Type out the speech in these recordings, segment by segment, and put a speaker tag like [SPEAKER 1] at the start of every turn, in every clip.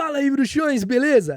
[SPEAKER 1] Fala aí, bruxões, beleza?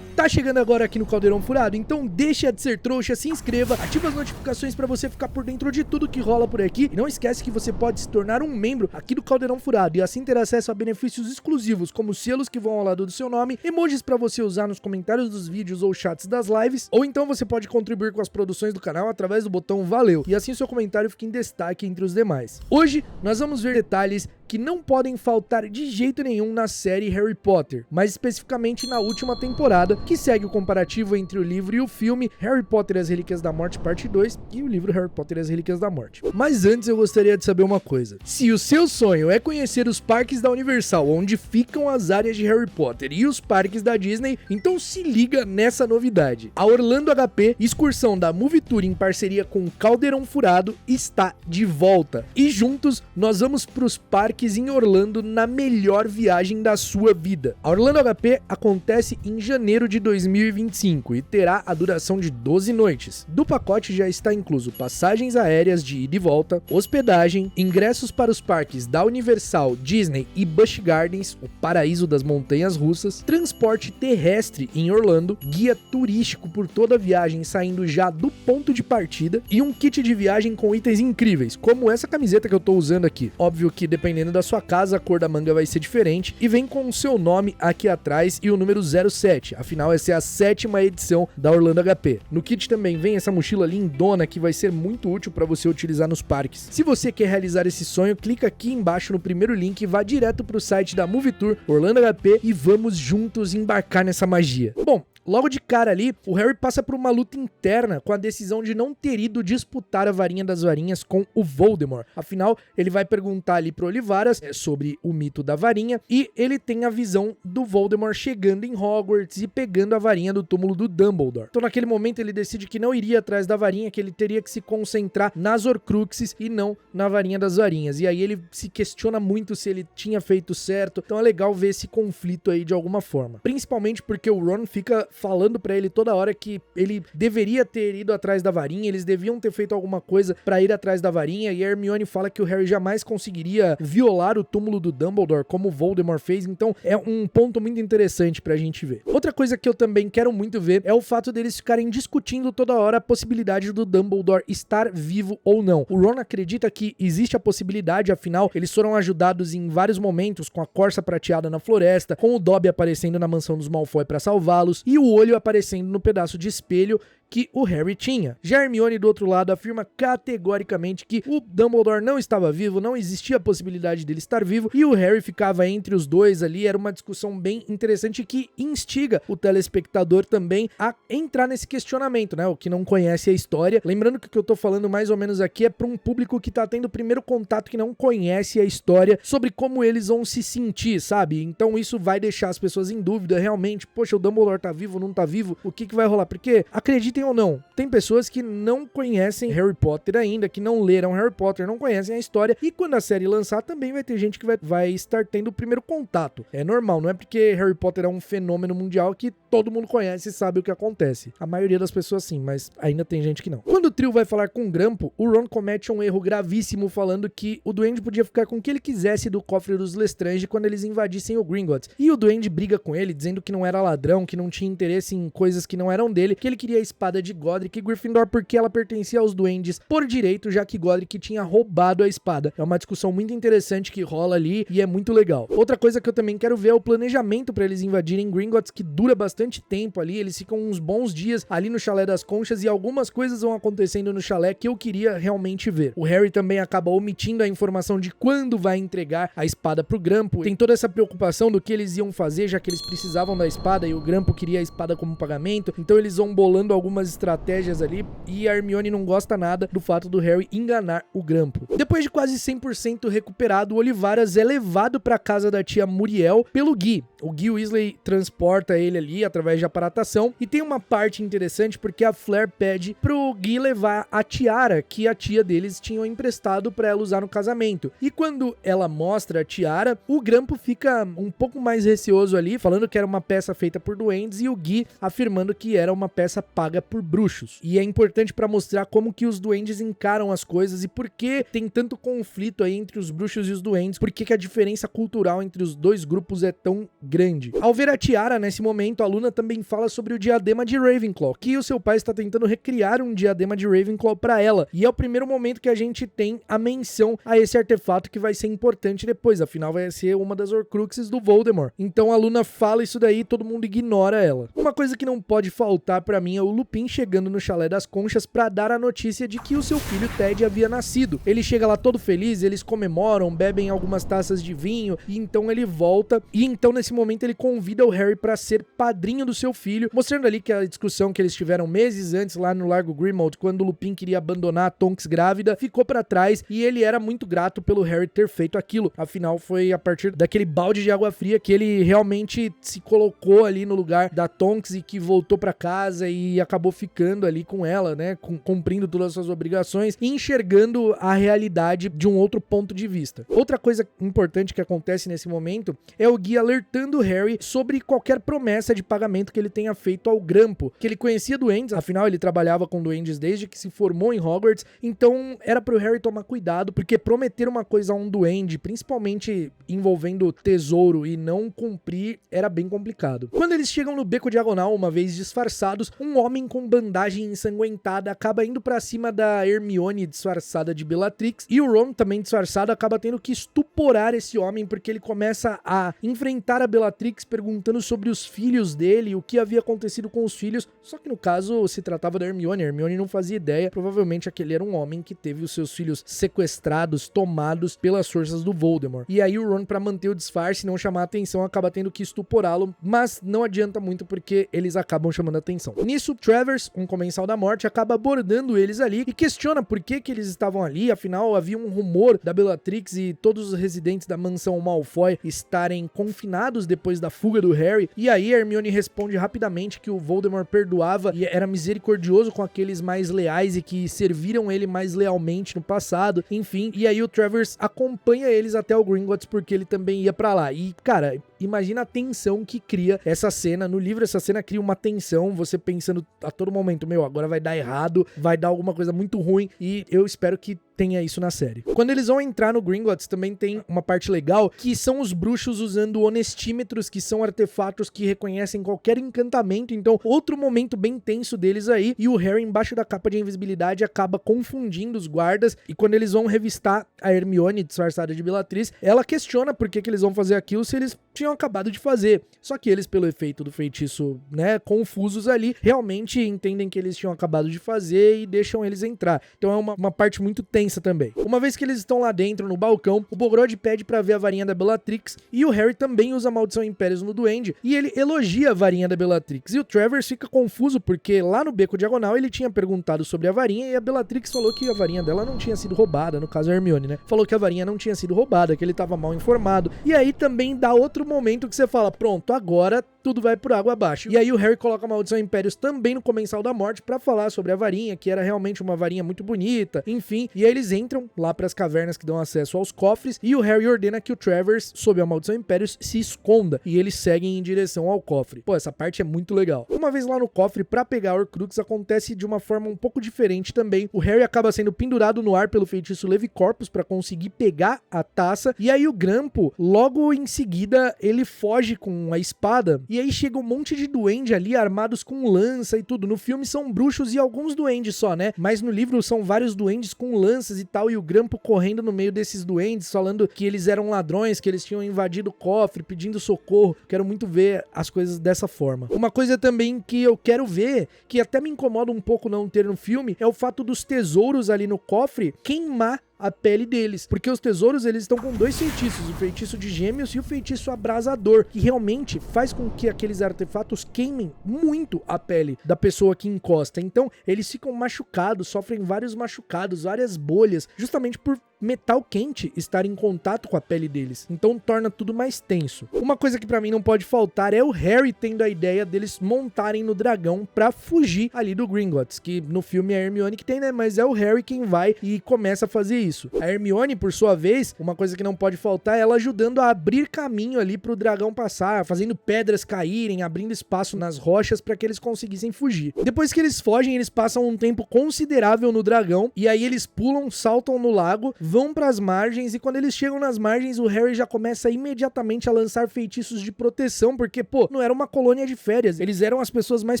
[SPEAKER 1] Tá chegando agora aqui no Caldeirão Furado? Então deixa de ser trouxa, se inscreva, ativa as notificações pra você ficar por dentro de tudo que rola por aqui. E não esquece que você pode se tornar um membro aqui do Caldeirão Furado e assim ter acesso a benefícios exclusivos, como selos que vão ao lado do seu nome, emojis pra você usar nos comentários dos vídeos ou chats das lives, ou então você pode contribuir com as produções do canal através do botão Valeu, e assim seu comentário fica em destaque entre os demais. Hoje nós vamos ver detalhes que não podem faltar de jeito nenhum na série Harry Potter, mais especificamente na última temporada, que segue o comparativo entre o livro e o filme Harry Potter e as Relíquias da Morte parte 2 e o livro Harry Potter e as Relíquias da Morte. Mas antes eu gostaria de saber uma coisa: se o seu sonho é conhecer os parques da Universal, onde ficam as áreas de Harry Potter, e os parques da Disney, então se liga nessa novidade. A Orlando HP, excursão da Movie Tour em parceria com o Caldeirão Furado, está de volta. E juntos nós vamos pros parques em Orlando na melhor viagem da sua vida. A Orlando HP acontece em janeiro de 2025 e terá a duração de 12 noites. Do pacote já está incluso passagens aéreas de ida e volta, hospedagem, ingressos para os parques da Universal, Disney e Busch Gardens, o paraíso das montanhas russas, transporte terrestre em Orlando, guia turístico por toda a viagem saindo já do ponto de partida e um kit de viagem com itens incríveis, como essa camiseta que eu tô usando aqui. Óbvio que dependendo da sua casa, a cor da manga vai ser diferente e vem com o seu nome aqui atrás e o número 07, afinal essa é a 7ª edição da Orlando HP. No kit também vem essa mochila lindona que vai ser muito útil para você utilizar nos parques. Se você quer realizar esse sonho, clica aqui embaixo no primeiro link e vá direto pro site da Movie Tour Orlando HP e vamos juntos embarcar nessa magia. Bom, logo de cara ali, o Harry passa por uma luta interna com a decisão de não ter ido disputar a varinha das varinhas com o Voldemort. Afinal, ele vai perguntar ali pro Olivaras sobre o mito da varinha e ele tem a visão do Voldemort chegando em Hogwarts e pegando a varinha do túmulo do Dumbledore. Então naquele momento ele decide que não iria atrás da varinha, que ele teria que se concentrar nas Horcruxes e não na varinha das varinhas. E aí ele se questiona muito se ele tinha feito certo. Então é legal ver esse conflito aí de alguma forma. Principalmente porque o Ron fica falando pra ele toda hora que ele deveria ter ido atrás da varinha, eles deviam ter feito alguma coisa pra ir atrás da varinha, e a Hermione fala que o Harry jamais conseguiria violar o túmulo do Dumbledore como o Voldemort fez, então é um ponto muito interessante pra gente ver. Outra coisa que eu também quero muito ver é o fato deles ficarem discutindo toda hora a possibilidade do Dumbledore estar vivo ou não. O Ron acredita que existe a possibilidade, afinal, eles foram ajudados em vários momentos com a Corça Prateada na floresta, com o Dobby aparecendo na mansão dos Malfoy pra salvá-los, e o olho aparecendo no pedaço de espelho que o Harry tinha. Já Hermione, do outro lado, afirma categoricamente que o Dumbledore não estava vivo, não existia a possibilidade dele estar vivo, e o Harry ficava entre os dois ali. Era uma discussão bem interessante que instiga o telespectador também a entrar nesse questionamento, né? O que não conhece a história. Lembrando que o que eu tô falando mais ou menos aqui é para um público que tá tendo o primeiro contato, que não conhece a história, sobre como eles vão se sentir, sabe? Então isso vai deixar as pessoas em dúvida, realmente, poxa, o Dumbledore tá vivo, não tá vivo? O que vai rolar? Porque, acreditem ou não, tem pessoas que não conhecem Harry Potter ainda, que não leram Harry Potter, não conhecem a história, e quando a série lançar também vai ter gente que vai estar tendo o primeiro contato. É normal, não é porque Harry Potter é um fenômeno mundial que todo mundo conhece e sabe o que acontece. A maioria das pessoas sim, mas ainda tem gente que não. Quando o trio vai falar com o Grampo, o Ron comete um erro gravíssimo falando que o Duende podia ficar com o que ele quisesse do cofre dos Lestrange quando eles invadissem o Gringotts. E o Duende briga com ele, dizendo que não era ladrão, que não tinha interesse em coisas que não eram dele, que ele queria a espada de Godric e Gryffindor porque ela pertencia aos duendes por direito, já que Godric tinha roubado a espada. É uma discussão muito interessante que rola ali e é muito legal. Outra coisa que eu também quero ver é o planejamento para eles invadirem Gringotts, que dura bastante tempo ali. Eles ficam uns bons dias ali no Chalé das Conchas e algumas coisas vão acontecendo no chalé que eu queria realmente ver. O Harry também acaba omitindo a informação de quando vai entregar a espada pro Grampo. Tem toda essa preocupação do que eles iam fazer, já que eles precisavam da espada e o Grampo queria a espada como pagamento. Então eles vão bolando algumas estratégias ali e a Hermione não gosta nada do fato do Harry enganar o Grampo. Depois de quase 100% recuperado, o Olivaras é levado para casa da tia Muriel pelo Gui. O Gui Weasley transporta ele ali através de aparatação e tem uma parte interessante porque a Flair pede pro Gui levar a tiara que a tia deles tinham emprestado para ela usar no casamento. E quando ela mostra a tiara, o Grampo fica um pouco mais receoso ali, falando que era uma peça feita por duendes, e o Gui afirmando que era uma peça paga criada por bruxos. E é importante pra mostrar como que os duendes encaram as coisas e por que tem tanto conflito aí entre os bruxos e os duendes, por que a diferença cultural entre os dois grupos é tão grande. Ao ver a tiara nesse momento, a Luna também fala sobre o diadema de Ravenclaw, que o seu pai está tentando recriar um diadema de Ravenclaw pra ela. E é o primeiro momento que a gente tem a menção a esse artefato que vai ser importante depois, afinal vai ser uma das Horcruxes do Voldemort. Então a Luna fala isso daí e todo mundo ignora ela. Uma coisa que não pode faltar pra mim é o Lupin chegando no Chalé das Conchas pra dar a notícia de que o seu filho Ted havia nascido. Ele chega lá todo feliz, eles comemoram, bebem algumas taças de vinho e então ele volta e então nesse momento ele convida o Harry pra ser padrinho do seu filho, mostrando ali que a discussão que eles tiveram meses antes lá no Largo Grimmauld, quando o Lupin queria abandonar a Tonks grávida, ficou pra trás e ele era muito grato pelo Harry ter feito aquilo. Afinal, foi a partir daquele balde de água fria que ele realmente se colocou ali no lugar da Tonks e que voltou pra casa e acabou ficando ali com ela, né, cumprindo todas as suas obrigações e enxergando a realidade de um outro ponto de vista. Outra coisa importante que acontece nesse momento é o Guia alertando o Harry sobre qualquer promessa de pagamento que ele tenha feito ao Grampo, que ele conhecia duendes, afinal ele trabalhava com duendes desde que se formou em Hogwarts, então era pro Harry tomar cuidado, porque prometer uma coisa a um duende, principalmente envolvendo tesouro e não cumprir, era bem complicado. Quando eles chegam no Beco Diagonal, uma vez disfarçados, um homem com bandagem ensanguentada acaba indo pra cima da Hermione disfarçada de Bellatrix, e o Ron, também disfarçado, acaba tendo que estuporar esse homem, porque ele começa a enfrentar a Bellatrix perguntando sobre os filhos dele, o que havia acontecido com os filhos, só que no caso se tratava da Hermione. A Hermione não fazia ideia, provavelmente aquele era um homem que teve os seus filhos sequestrados, tomados pelas forças do Voldemort. E aí o Ron, pra manter o disfarce e não chamar a atenção, acaba tendo que estuporá-lo, mas não adianta muito porque eles acabam chamando a atenção. Nisso, Travers, um comensal da morte, acaba abordando eles ali e questiona por que eles estavam ali, afinal havia um rumor da Bellatrix e todos os residentes da mansão Malfoy estarem confinados depois da fuga do Harry, e aí Hermione responde rapidamente que o Voldemort perdoava e era misericordioso com aqueles mais leais e que serviram ele mais lealmente no passado, enfim, e aí o Travers acompanha eles até o Gringotts porque ele também ia pra lá, e cara, imagina a tensão que cria essa cena. No livro, essa cena cria uma tensão, você pensando a todo momento, meu, agora vai dar errado, vai dar alguma coisa muito ruim, e eu espero que tenha isso na série. Quando eles vão entrar no Gringotts, também tem uma parte legal, que são os bruxos usando honestímetros, que são artefatos que reconhecem qualquer encantamento, então outro momento bem tenso deles aí, e o Harry embaixo da capa de invisibilidade acaba confundindo os guardas, e quando eles vão revistar a Hermione disfarçada de Bellatrix, ela questiona por que eles vão fazer aquilo se eles tinham acabado de fazer, só que eles, pelo efeito do feitiço, né, confusos ali, realmente entendem que eles tinham acabado de fazer e deixam eles entrar, então é uma parte muito tensa também. Uma vez que eles estão lá dentro no balcão, o Bogrod pede pra ver a varinha da Bellatrix e o Harry também usa a maldição Impérios no duende e ele elogia a varinha da Bellatrix e o Travers fica confuso porque lá no Beco Diagonal ele tinha perguntado sobre a varinha e a Bellatrix falou que a varinha dela não tinha sido roubada, no caso a Hermione, né? Falou que a varinha não tinha sido roubada, que ele tava mal informado, e aí também dá outro momento que você fala, pronto, agora tudo vai por água abaixo. E aí o Harry coloca a maldição Impérios também no Comensal da Morte pra falar sobre a varinha, que era realmente uma varinha muito bonita, enfim, e aí eles entram lá pras cavernas que dão acesso aos cofres, e o Harry ordena que o Travers, sob a maldição Impérios, se esconda, e eles seguem em direção ao cofre. Pô, essa parte é muito legal. Uma vez lá no cofre, pra pegar a Horcrux, acontece de uma forma um pouco diferente também. O Harry acaba sendo pendurado no ar pelo feitiço Levicorpus pra conseguir pegar a taça, e aí o Grampo, logo em seguida, ele foge com a espada, e aí chega um monte de duende ali, armados com lança e tudo. No filme são bruxos e alguns duendes só, né? Mas no livro são vários duendes com lanças e tal, e o Grampo correndo no meio desses duendes, falando que eles eram ladrões, que eles tinham invadido o cofre, pedindo socorro. Quero muito ver as coisas dessa forma. Uma coisa também que eu quero ver, que até me incomoda um pouco não ter no filme, é o fato dos tesouros ali no cofre queimar a pele deles, porque os tesouros eles estão com dois feitiços, o feitiço de Gêmeos e o feitiço abrasador, que realmente faz com que aqueles artefatos queimem muito a pele da pessoa que encosta, então eles ficam machucados, sofrem vários machucados, várias bolhas, justamente por metal quente estar em contato com a pele deles, então torna tudo mais tenso. Uma coisa que pra mim não pode faltar é o Harry tendo a ideia deles montarem no dragão pra fugir ali do Gringotts, que no filme é a Hermione que tem, né, mas é o Harry quem vai e começa a fazer isso. isso. A Hermione, por sua vez, uma coisa que não pode faltar é ela ajudando a abrir caminho ali pro dragão passar, fazendo pedras caírem, abrindo espaço nas rochas para que eles conseguissem fugir. Depois que eles fogem, eles passam um tempo considerável no dragão, e aí eles pulam, saltam no lago, vão pras margens, e quando eles chegam nas margens, o Harry já começa imediatamente a lançar feitiços de proteção, porque, pô, não era uma colônia de férias, eles eram as pessoas mais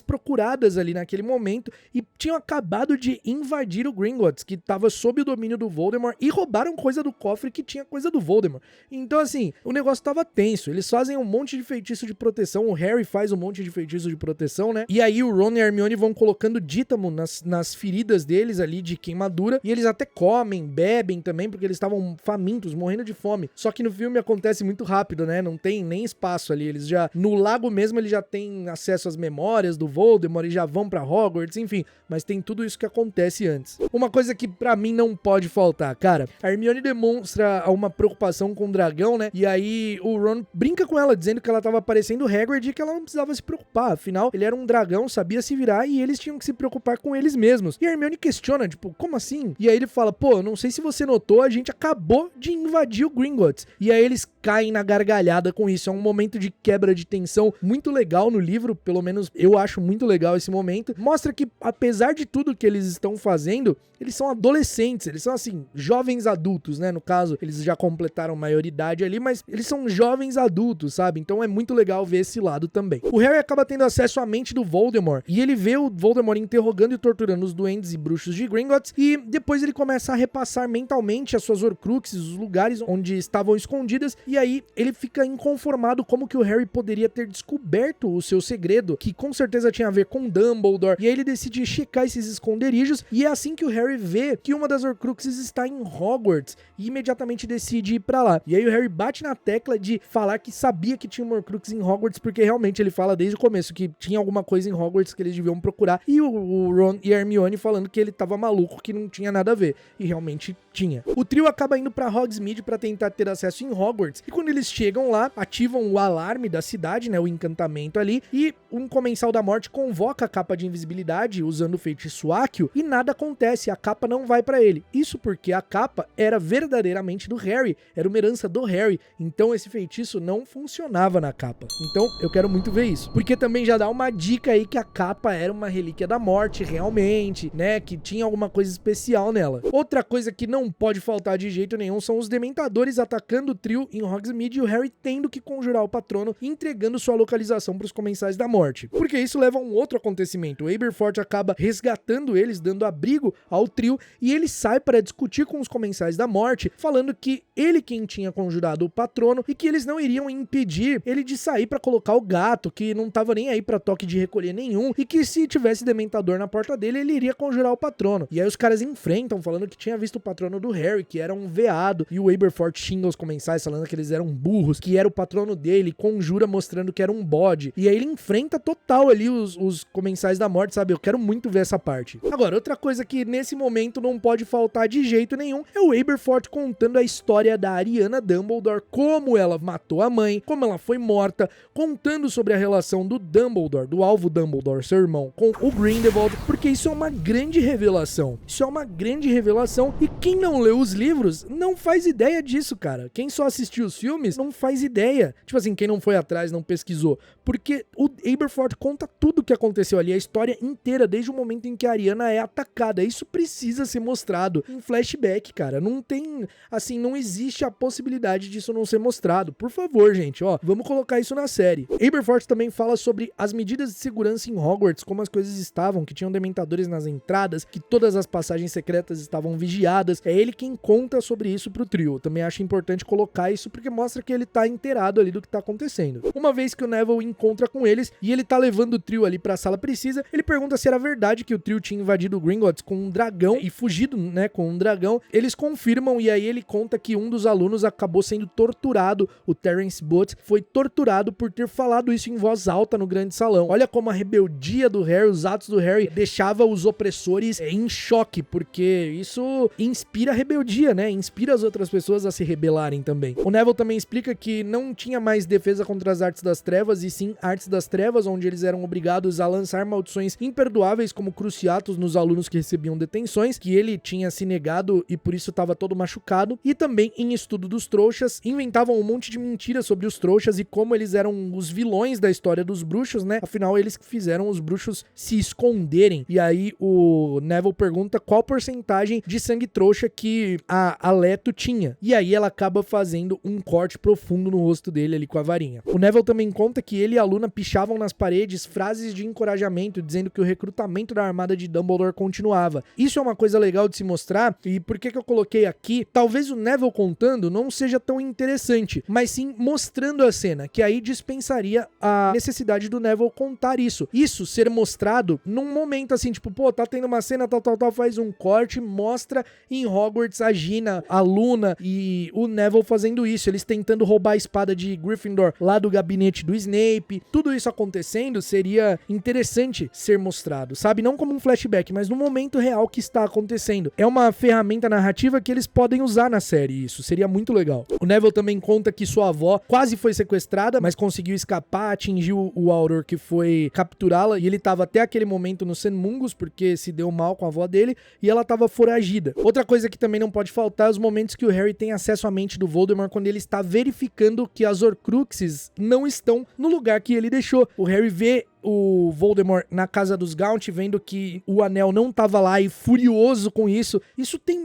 [SPEAKER 1] procuradas ali naquele momento, e tinham acabado de invadir o Gringotts, que tava sob o domínio do Voldemort, e roubaram coisa do cofre que tinha coisa do Voldemort. Então, assim, o negócio tava tenso, eles fazem um monte de feitiço de proteção, o Harry faz um monte de feitiço de proteção, né, e aí o Ron e a Hermione vão colocando dítamo nas feridas deles ali de queimadura, e eles até comem, bebem também, porque eles estavam famintos, morrendo de fome. Só que no filme acontece muito rápido, né, não tem nem espaço ali, eles já, no lago mesmo, eles já têm acesso às memórias do Voldemort e já vão pra Hogwarts, enfim, mas tem tudo isso que acontece antes. Uma coisa que pra mim não pode faltar, cara, a Hermione demonstra uma preocupação com o dragão, né, e aí o Ron brinca com ela, dizendo que ela tava parecendo o Hagrid e que ela não precisava se preocupar, afinal, ele era um dragão, sabia se virar e eles tinham que se preocupar com eles mesmos. E a Hermione questiona, tipo, como assim? E aí ele fala, pô, não sei se você notou, a gente acabou de invadir o Gringotts. E aí eles caem na gargalhada com isso. É um momento de quebra de tensão muito legal no livro, pelo menos eu acho muito legal esse momento. Mostra que, apesar de tudo que eles estão fazendo, eles são adolescentes, eles são, assim, jovens adultos, né? No caso, eles já completaram maioridade ali, mas eles são jovens adultos, sabe? Então é muito legal ver esse lado também. O Harry acaba tendo acesso à mente do Voldemort, e ele vê o Voldemort interrogando e torturando os duendes e bruxos de Gringotts, e depois ele começa a repassar mentalmente as suas Horcruxes, os lugares onde estavam escondidas, e aí ele fica inconformado como que o Harry poderia ter descoberto o seu segredo, que com certeza tinha a ver com Dumbledore, e aí ele decide checar esses esconderijos, e é assim que o Harry vê que uma das Horcruxes está em Hogwarts, e imediatamente decide ir pra lá. E aí o Harry bate na tecla de falar que sabia que tinha uma Horcrux em Hogwarts, porque realmente ele fala desde o começo que tinha alguma coisa em Hogwarts que eles deviam procurar, e o Ron e a Hermione falando que ele tava maluco, que não tinha nada a ver, e realmente tinha. O trio acaba indo pra Hogsmeade pra tentar ter acesso em Hogwarts, e quando eles chegam lá, ativam o alarme da cidade, né, o encantamento ali, e um Comensal da Morte convoca a capa de invisibilidade usando o feitiço Accio, e nada acontece, a capa não vai pra ele. Isso porque a capa era verdadeiramente do Harry, era uma herança do Harry, então esse feitiço não funcionava na capa. Então eu quero muito ver isso, porque também já dá uma dica aí que a capa era uma relíquia da morte realmente, né, que tinha alguma coisa especial nela. Outra coisa que não pode faltar de jeito nenhum são os Dementadores atacando o trio em Hogsmeade e o Harry tendo que conjurar o patrono, entregando sua localização para os Comensais da Morte. Porque isso leva a um outro acontecimento. O Aberforth acaba resgatando eles, dando abrigo ao trio, e ele sai para discutir com os Comensais da Morte, falando que ele quem tinha conjurado o patrono e que eles não iriam impedir ele de sair para colocar o gato, que não tava nem aí para toque de recolher nenhum, e que se tivesse Dementador na porta dele, ele iria conjurar o patrono. E aí os caras enfrentam, falando que tinha visto o patrono do Harry, que era um veado, e o Aberforth xinga os Comensais, falando que eles eram burros, que era o patrono dele, conjura mostrando que era um bode. E aí ele enfrenta total ali os Comensais da Morte, sabe? Eu quero muito ver essa parte. Agora, outra coisa que nesse momento não pode faltar de jeito nenhum é o Aberforth contando a história da Ariana Dumbledore, como ela matou a mãe, como ela foi morta, contando sobre a relação do Dumbledore, do alvo Dumbledore, seu irmão, com o Grindelwald, porque isso é uma grande revelação. Isso é uma grande revelação, e quem não leu os livros não faz ideia disso, cara. Quem só assistiu os filmes não faz ideia. Tipo assim, quem não foi atrás, não pesquisou. Porque o Aberforth conta tudo o que aconteceu ali, a história inteira, desde o momento em que a Ariana é atacada. Isso precisa ser mostrado em flashback, cara. Não tem, assim, não existe a possibilidade disso não ser mostrado. Por favor, gente, ó, vamos colocar isso na série. Aberforth também fala sobre as medidas de segurança em Hogwarts, como as coisas estavam, que tinham Dementadores nas entradas, que todas as passagens secretas estavam vigiadas. É ele quem conta sobre isso pro trio. Eu também acho importante colocar isso porque mostra que ele tá inteirado ali do que tá acontecendo. Uma vez que o Neville encontra com eles e ele tá levando o trio ali pra sala precisa, ele pergunta se era verdade que o trio tinha invadido o Gringotts com um dragão e fugido, né, com um dragão. Eles confirmam e aí ele conta que um dos alunos acabou sendo torturado, o Terence Boots foi torturado por ter falado isso em voz alta no grande salão. Olha como a rebeldia do Harry, os atos do Harry deixava os opressores em choque, porque isso inspira inspira a rebeldia, né? Inspira as outras pessoas a se rebelarem também. O Neville também explica que não tinha mais defesa contra as artes das trevas, e sim artes das trevas, onde eles eram obrigados a lançar maldições imperdoáveis como cruciatus nos alunos que recebiam detenções, que ele tinha se negado e por isso estava todo machucado. E também em estudo dos trouxas, inventavam um monte de mentiras sobre os trouxas e como eles eram os vilões da história dos bruxos, né? Afinal, eles que fizeram os bruxos se esconderem. E aí o Neville pergunta qual porcentagem de sangue trouxa que a Leto tinha. E aí ela acaba fazendo um corte profundo no rosto dele ali com a varinha. O Neville também conta que ele e a Luna pichavam nas paredes frases de encorajamento, dizendo que o recrutamento da armada de Dumbledore continuava. Isso é uma coisa legal de se mostrar, e por que eu coloquei aqui? Talvez o Neville contando não seja tão interessante, mas sim mostrando a cena, que aí dispensaria a necessidade do Neville contar isso. Isso ser mostrado num momento assim, tipo, pô, tá tendo uma cena, tal, faz um corte, mostra em Hogwarts a Gina, a Luna e o Neville fazendo isso, eles tentando roubar a espada de Gryffindor lá do gabinete do Snape. Tudo isso acontecendo seria interessante ser mostrado, sabe? Não como um flashback, mas no momento real que está acontecendo. É uma ferramenta narrativa que eles podem usar na série, isso seria muito legal. O Neville também conta que sua avó quase foi sequestrada, mas conseguiu escapar, atingiu o Auror, que foi capturá-la, e ele estava até aquele momento no St. Mungus, porque se deu mal com a avó dele, e ela estava foragida. Outra coisa que também não pode faltar é os momentos que o Harry tem acesso à mente do Voldemort, quando ele está verificando que as Horcruxes não estão no lugar que ele deixou. O Harry vê o Voldemort na casa dos Gaunt, vendo que o anel não tava lá e furioso com isso. Isso tem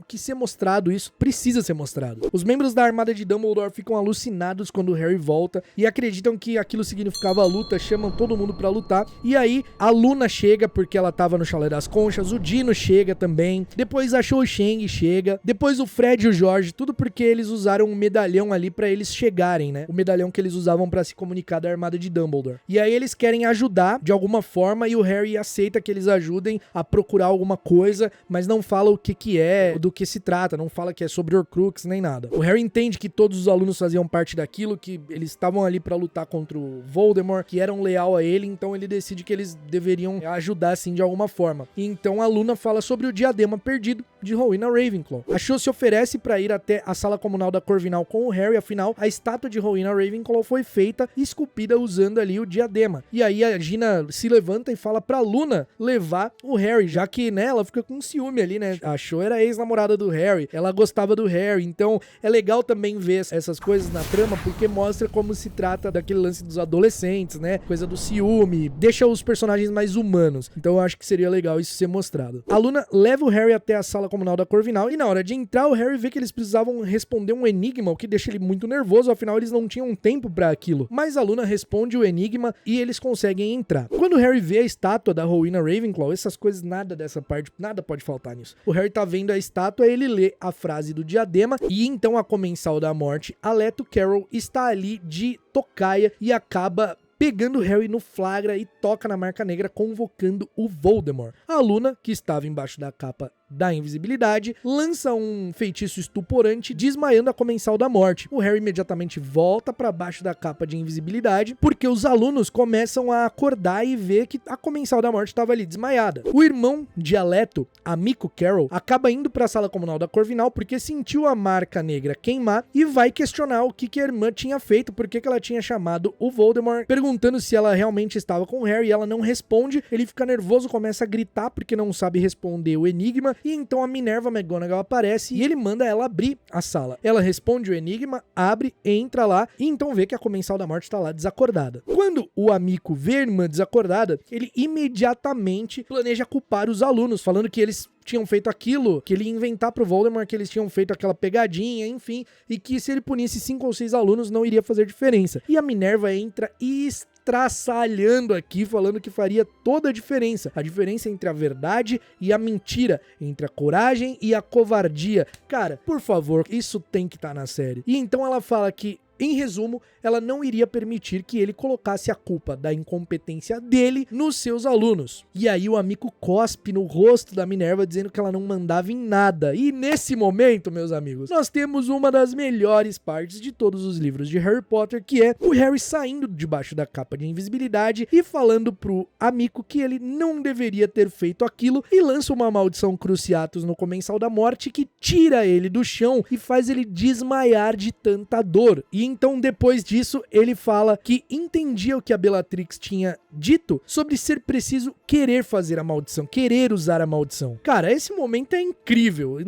[SPEAKER 1] que ser mostrado, isso precisa ser mostrado. Os membros da armada de Dumbledore ficam alucinados quando o Harry volta e acreditam que aquilo significava a luta, chamam todo mundo pra lutar. E aí a Luna chega porque ela tava no Chalé das Conchas, o Dino chega também, depois a Cho Chang chega, depois o Fred e o Jorge, tudo porque eles usaram um medalhão ali pra eles chegarem, né? O medalhão que eles usavam pra se comunicar da armada de Dumbledore. E aí eles querem ajudar de alguma forma e o Harry aceita que eles ajudem a procurar alguma coisa, mas não fala o que é, do que se trata, não fala que é sobre Horcrux nem nada. O Harry entende que todos os alunos faziam parte daquilo, que eles estavam ali pra lutar contra o Voldemort, que eram leal a ele, então ele decide que eles deveriam ajudar assim de alguma forma. E então a Luna fala sobre o diadema perdido de Rowena Ravenclaw. A Cho se oferece pra ir até a sala comunal da Corvinal com o Harry, afinal a estátua de Rowena Ravenclaw foi feita e esculpida usando ali o diadema. E aí a Gina se levanta e fala pra Luna levar o Harry, já que, né, ela fica com ciúme ali, né? A Cho era ex-namorada do Harry, ela gostava do Harry, então é legal também ver essas coisas na trama, porque mostra como se trata daquele lance dos adolescentes, né? Coisa do ciúme, deixa os personagens mais humanos. Então eu acho que seria legal isso ser mostrado. A Luna leva o Harry até a sala comunal da Corvinal e na hora de entrar, o Harry vê que eles precisavam responder um enigma, o que deixa ele muito nervoso, afinal eles não tinham tempo pra aquilo. Mas a Luna responde o enigma e eles conseguem entrar. Quando o Harry vê a estátua da Rowena Ravenclaw, essas coisas, nada dessa parte, nada pode faltar nisso. O Harry tá vendo a estátua, ele lê a frase do diadema e então a Comensal da Morte, a Leto Carroll, está ali de tocaia e acaba pegando o Harry no flagra e toca na marca negra, convocando o Voldemort. A Luna, que estava embaixo da capa da invisibilidade, lança um feitiço estuporante, desmaiando a Comensal da Morte. O Harry imediatamente volta para baixo da capa de invisibilidade, porque os alunos começam a acordar e ver que a Comensal da Morte estava ali desmaiada. O irmão de Aleto, Amico Carroll, acaba indo para a sala comunal da Corvinal porque sentiu a marca negra queimar e vai questionar o que a irmã tinha feito, porque ela tinha chamado o Voldemort, perguntando se ela realmente estava com o Harry. Ela não responde, ele fica nervoso, começa a gritar porque não sabe responder o enigma. E então a Minerva McGonagall aparece e ele manda ela abrir a sala. Ela responde o enigma, abre, entra lá e então vê que a Comensal da Morte tá lá desacordada. Quando o Amico vê a irmã desacordada, ele imediatamente planeja culpar os alunos, falando que eles tinham feito aquilo, que ele ia inventar pro Voldemort, que eles tinham feito aquela pegadinha, enfim, e que se ele punisse 5 ou 6 alunos não iria fazer diferença. E a Minerva entra estraçalhando aqui, falando que faria toda a diferença entre a verdade e a mentira, entre a coragem e a covardia. Cara, por favor, isso tem que estar na série. E então ela fala que Em resumo, ela não iria permitir que ele colocasse a culpa da incompetência dele nos seus alunos. E aí o amigo cospe no rosto da Minerva dizendo que ela não mandava em nada. E nesse momento, meus amigos, nós temos uma das melhores partes de todos os livros de Harry Potter, que é o Harry saindo debaixo da capa de invisibilidade e falando pro amigo que ele não deveria ter feito aquilo e lança uma maldição Cruciatus no Comensal da Morte que tira ele do chão e faz ele desmaiar de tanta dor. E então, depois disso, ele fala que entendia o que a Bellatrix tinha dito sobre ser preciso querer fazer a maldição, querer usar a maldição. Cara, esse momento é incrível.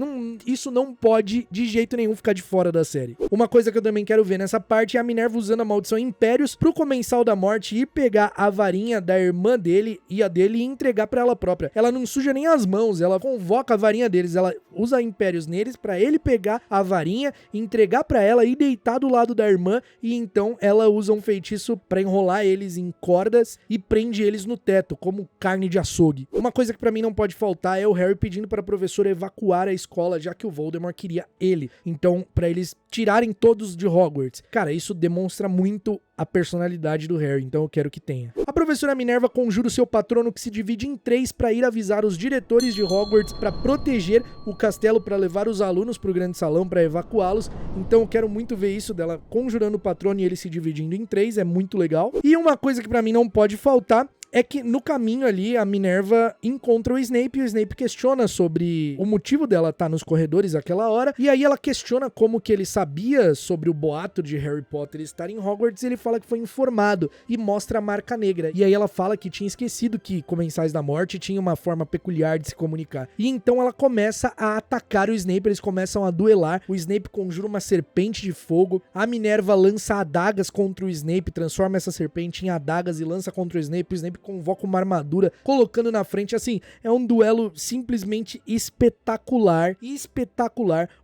[SPEAKER 1] Isso não pode, de jeito nenhum, ficar de fora da série. Uma coisa que eu também quero ver nessa parte é a Minerva usando a maldição Impérios pro Comensal da Morte e pegar a varinha da irmã dele e a dele e entregar pra ela própria. Ela não suja nem as mãos, ela convoca a varinha deles, ela usa Impérios neles pra ele pegar a varinha, entregar pra ela e deitar do lado da irmã, e então ela usa um feitiço pra enrolar eles em cordas e prende eles no teto, como carne de açougue. Uma coisa que pra mim não pode faltar é o Harry pedindo pra professora evacuar a escola, já que o Voldemort queria ele. Então, pra eles tirarem todos de Hogwarts. Cara, isso demonstra muito a personalidade do Harry, então eu quero que tenha. A professora Minerva conjura o seu patrono, que se divide em 3, para ir avisar os diretores de Hogwarts para proteger o castelo, para levar os alunos pro grande salão para evacuá-los. Então eu quero muito ver isso dela conjurando o patrono e ele se dividindo em 3, é muito legal. E uma coisa que para mim não pode faltar é que no caminho ali a Minerva encontra o Snape e o Snape questiona sobre o motivo dela estar nos corredores àquela hora, e aí ela questiona como que ele sabia sobre o boato de Harry Potter estar em Hogwarts, e ele fala que foi informado e mostra a marca negra, e aí ela fala que tinha esquecido que Comensais da Morte tinha uma forma peculiar de se comunicar, e então ela começa a atacar o Snape, eles começam a duelar, o Snape conjura uma serpente de fogo, a Minerva lança adagas contra o Snape, transforma essa serpente em adagas e lança contra o Snape convoca uma armadura, colocando na frente, assim, é um duelo simplesmente espetacular,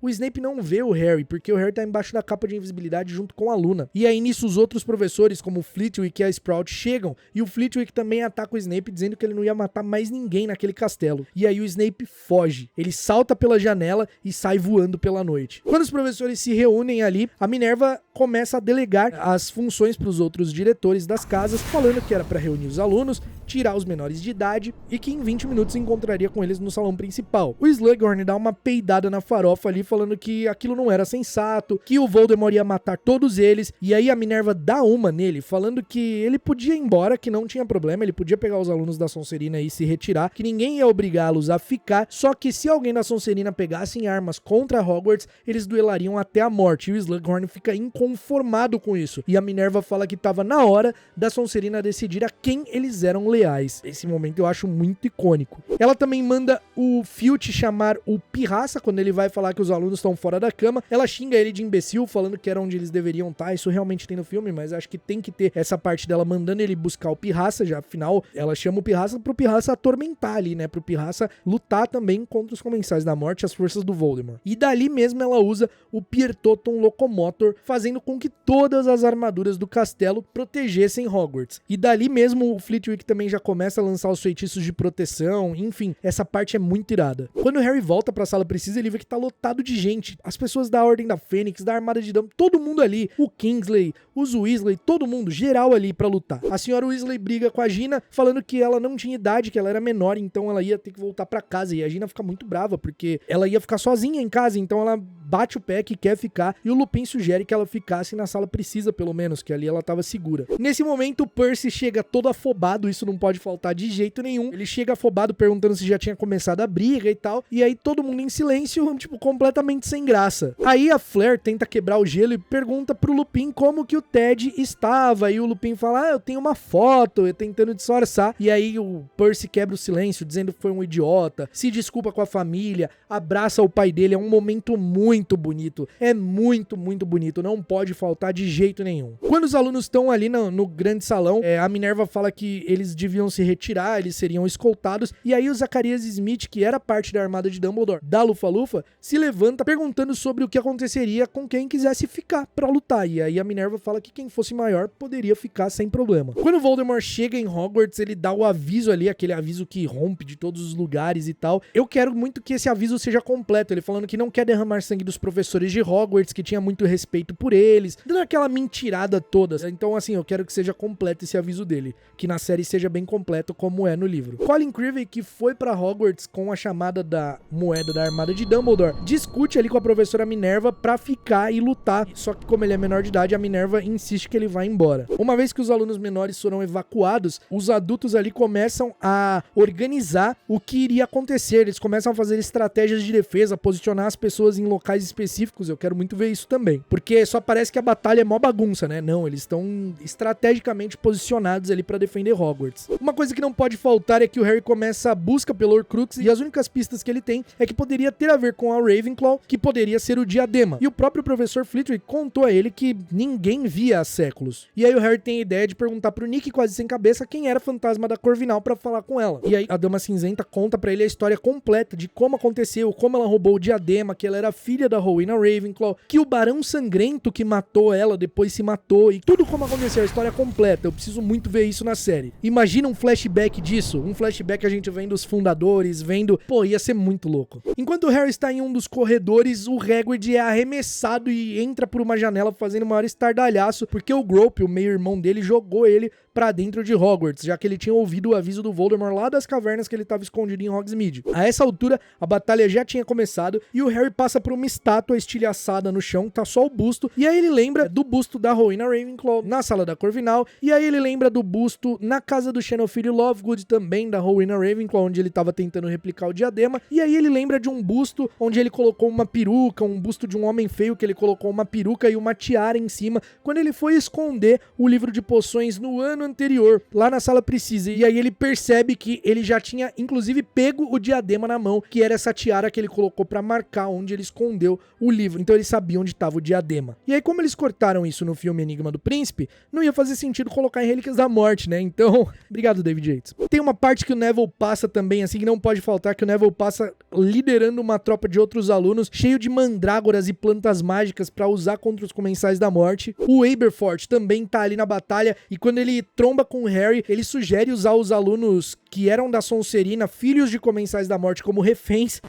[SPEAKER 1] o Snape não vê o Harry, porque o Harry tá embaixo da capa de invisibilidade junto com a Luna, e aí nisso os outros professores, como o Flitwick e a Sprout, chegam, e o Flitwick também ataca o Snape, dizendo que ele não ia matar mais ninguém naquele castelo, e aí o Snape foge, ele salta pela janela e sai voando pela noite. Quando os professores se reúnem ali, a Minerva começa a delegar as funções para os outros diretores das casas, falando que era para reunir os alunos, tirar os menores de idade e que em 20 minutos se encontraria com eles no salão principal. O Slughorn dá uma peidada na farofa ali, falando que aquilo não era sensato, que o Voldemort ia matar todos eles, e aí a Minerva dá uma nele, falando que ele podia ir embora, que não tinha problema, ele podia pegar os alunos da Sonserina e se retirar, que ninguém ia obrigá-los a ficar, só que se alguém da Sonserina pegasse em armas contra Hogwarts, eles duelariam até a morte, e o Slughorn fica inconformado com isso, e a Minerva fala que estava na hora da Sonserina decidir a quem eles eram leais. Esse momento eu acho muito icônico. Ela também manda o Filch chamar o Pirraça quando ele vai falar que os alunos estão fora da cama. Ela xinga ele de imbecil, falando que era onde eles deveriam estar. Isso realmente tem no filme, mas acho que tem que ter essa parte dela mandando ele buscar o Pirraça, já afinal ela chama o Pirraça pro Pirraça atormentar ali, né? Pro Pirraça lutar também contra os Comensais da Morte, as forças do Voldemort. E dali mesmo ela usa o Piertoton Locomotor, fazendo com que todas as armaduras do castelo protegessem Hogwarts. E dali mesmo o Flitwick também já começa a lançar os feitiços de proteção, enfim, essa parte é muito irada. Quando o Harry volta pra sala precisa, ele vê que tá lotado de gente, as pessoas da Ordem da Fênix, da Armada de Dumbledore, todo mundo ali, o Kingsley, os Weasley, todo mundo, geral ali pra lutar. A senhora Weasley briga com a Gina, falando que ela não tinha idade, que ela era menor, então ela ia ter que voltar pra casa, e a Gina fica muito brava, porque ela ia ficar sozinha em casa, então ela bate o pé que quer ficar, e o Lupin sugere que ela ficasse na sala precisa, pelo menos, que ali ela tava segura. Nesse momento, o Percy chega todo afobado, isso não pode faltar de jeito nenhum. Ele chega afobado perguntando se já tinha começado a briga e tal, e aí todo mundo em silêncio, tipo, completamente sem graça. Aí a Fleur tenta quebrar o gelo e pergunta pro Lupin como que o Ted estava, e o Lupin fala, eu tenho uma foto, tentando disfarçar, e aí o Percy quebra o silêncio, dizendo que foi um idiota, se desculpa com a família, abraça o pai dele, é um momento muito bonito, é muito, muito bonito, não pode faltar de jeito nenhum. Quando os alunos estão ali no grande salão, a Minerva fala que eles deviam se retirar, eles seriam escoltados, e aí o Zacarias Smith, que era parte da Armada de Dumbledore, da Lufa-Lufa, se levanta perguntando sobre o que aconteceria com quem quisesse ficar pra lutar, e aí a Minerva fala que quem fosse maior poderia ficar sem problema. Quando o Voldemort chega em Hogwarts, ele dá o aviso ali, aquele aviso que rompe de todos os lugares e tal. Eu quero muito que esse aviso seja completo, ele falando que não quer derramar sangue dos professores de Hogwarts, que tinha muito respeito por eles, dando aquela mentirada toda. Então, assim, eu quero que seja completo esse aviso dele, que na série seja bem completo como é no livro. Colin Creevey, que foi pra Hogwarts com a chamada da moeda da armada de Dumbledore, discute ali com a professora Minerva pra ficar e lutar, só que como ele é menor de idade, a Minerva insiste que ele vá embora. Uma vez que os alunos menores foram evacuados, os adultos ali começam a organizar o que iria acontecer, eles começam a fazer estratégias de defesa, posicionar as pessoas em locais específicos. Eu quero muito ver isso também, porque só parece que a batalha é mó bagunça, né? Não, eles estão estrategicamente posicionados ali pra defender Hogwarts. Uma coisa que não pode faltar é que o Harry começa a busca pelo Horcrux e as únicas pistas que ele tem é que poderia ter a ver com a Ravenclaw, que poderia ser o diadema. E o próprio professor Flitwick contou a ele que ninguém via há séculos. E aí o Harry tem a ideia de perguntar pro Nick, quase sem cabeça, quem era a fantasma da Corvinal pra falar com ela. E aí a Dama Cinzenta conta pra ele a história completa de como aconteceu, como ela roubou o diadema, que ela era filha da Rowena Ravenclaw, que o Barão Sangrento que matou ela depois se matou, e tudo como aconteceu, a história completa. Eu preciso muito ver isso na série. Imagina um flashback disso, um flashback a gente vendo os fundadores, vendo... Pô, ia ser muito louco. Enquanto o Harry está em um dos corredores, o Hagrid é arremessado e entra por uma janela fazendo o maior estardalhaço, porque o Grope, o meio-irmão dele, jogou ele pra dentro de Hogwarts, já que ele tinha ouvido o aviso do Voldemort lá das cavernas que ele estava escondido em Hogsmeade. A essa altura, a batalha já tinha começado e o Harry passa por uma estátua estilhaçada no chão, tá só o busto, e aí ele lembra do busto da Rowena Ravenclaw na sala da Corvinal, e aí ele lembra do busto na casa do Xenofilho Lovegood, também da Rowena Ravenclaw, onde ele tava tentando replicar o diadema, e aí ele lembra de um busto onde ele colocou uma peruca, um busto de um homem feio que ele colocou uma peruca e uma tiara em cima, quando ele foi esconder o livro de poções no ano anterior, lá na Sala Precisa, e aí ele percebe que ele já tinha, inclusive, pego o diadema na mão, que era essa tiara que ele colocou pra marcar onde ele escondeu o livro, então ele sabia onde estava o diadema. E aí, como eles cortaram isso no filme Enigma do Príncipe, não ia fazer sentido colocar em Relíquias da Morte, né? Então, obrigado, David Yates. Tem uma parte que o Neville passa também, assim, que não pode faltar, que o Neville passa liderando uma tropa de outros alunos, cheio de mandrágoras e plantas mágicas pra usar contra os Comensais da Morte. O Aberforth também tá ali na batalha, e quando ele tromba com o Harry, ele sugere usar os alunos que eram da Sonserina, filhos de Comensais da Morte, como reféns.